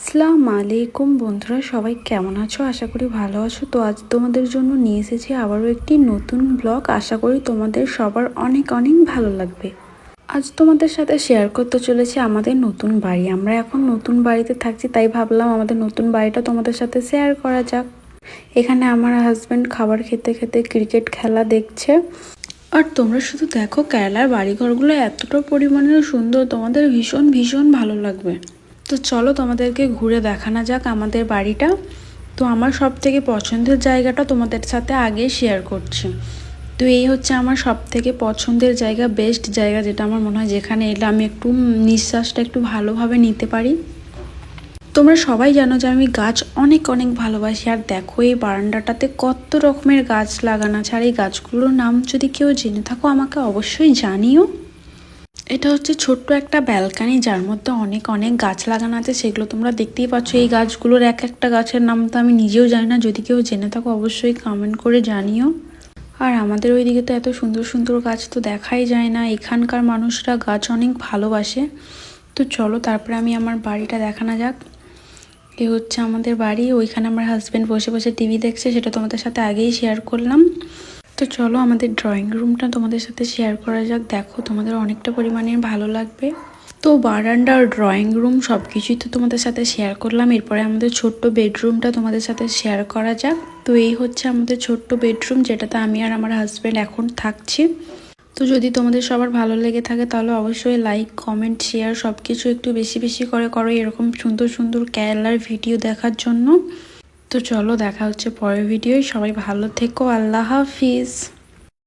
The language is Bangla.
আসসালামু আলাইকুম বন্ধুরা, সবাই কেমন আছো? আশা করি ভালো আছো। তো আজ তোমাদের জন্য নিয়ে এসেছি আবারও একটি নতুন ব্লগ। আশা করি তোমাদের সবার অনেক অনেক ভালো লাগবে। আজ তোমাদের সাথে শেয়ার করতে চলেছি আমাদের নতুন বাড়ি। আমরা এখন নতুন বাড়িতে থাকছি, তাই ভাবলাম আমাদের নতুন বাড়িটা তোমাদের সাথে শেয়ার করা যাক। এখানে আমার হাজব্যান্ড খাবার খেতে খেতে ক্রিকেট খেলা দেখছে। আর তোমরা শুধু দেখো, কেরালার বাড়িঘরগুলো এতটা পরিমাণে সুন্দর, তোমাদের ভীষণ ভীষণ ভালো লাগবে। তো চলো তোমাদেরকে ঘুরে দেখানো যাক আমাদের বাড়িটা। তো আমার সব থেকে পছন্দের জায়গাটা তোমাদের সাথে আগে শেয়ার করছি। তো এই হচ্ছে আমার সব থেকে পছন্দের জায়গা, বেস্ট জায়গা, যেটা আমার মনে হয় যেখানে এলে আমি একটু নিঃশ্বাসটা একটু ভালোভাবে নিতে পারি। তোমরা সবাই জানো যে আমি গাছ অনেক অনেক ভালোবাসি। আর দেখো এই বারান্দাটাতে কত রকমের গাছ লাগানো আছে। আর এই গাছগুলোর নাম যদি কেউ জেনে থাকো আমাকে অবশ্যই জানিও। এটা হচ্ছে ছোট্ট একটা ব্যালকানি, যার মধ্যে অনেক অনেক গাছ লাগানো আছে, সেগুলো তোমরা দেখতেই পাচ্ছ। এই গাছগুলোর এক একটা গাছের নাম তো আমি নিজেও জানি না, যদি কেউ জেনে থাকো অবশ্যই কমেন্ট করে জানিও। আর আমাদের ওইদিকে তো এত সুন্দর সুন্দর গাছ তো দেখাই যায় না, এখানকার মানুষরা গাছ অনেক ভালোবাসে। তো চলো তারপরে আমি আমার বাড়িটা দেখানো যাক। এ হচ্ছে আমাদের বাড়ি। ওইখানে আমার হাজব্যান্ড বসে বসে টিভি দেখছে, সেটা তোমাদের সাথে আগেই শেয়ার করলাম। তো চলো আমাদের ড্রয়িং রুমটা তোমাদের সাথে শেয়ার করা যাক। দেখো তোমাদের অনেকটা পরিমাণে ভালো লাগবে। তো বারান্দা আর ড্রয়িং রুম সব কিছুই তো তোমাদের সাথে শেয়ার করলাম। এরপরে আমাদের ছোট্ট বেডরুমটা তোমাদের সাথে শেয়ার করা যাক। তো এই হচ্ছে আমাদের ছোট্ট বেডরুম, যেটাতে আমি আর আমার হাজব্যান্ড এখন থাকছি। তো যদি তোমাদের সবার ভালো লেগে থাকে তাহলে অবশ্যই লাইক, কমেন্ট, শেয়ার সব কিছু একটু বেশি বেশি করে করো, এরকম সুন্দর সুন্দর কেরালার ভিডিও দেখার জন্য। তো চলো দেখা হচ্ছে পরের ভিডিওয়। সবাই ভালো থেকো। আল্লাহ হাফিজ।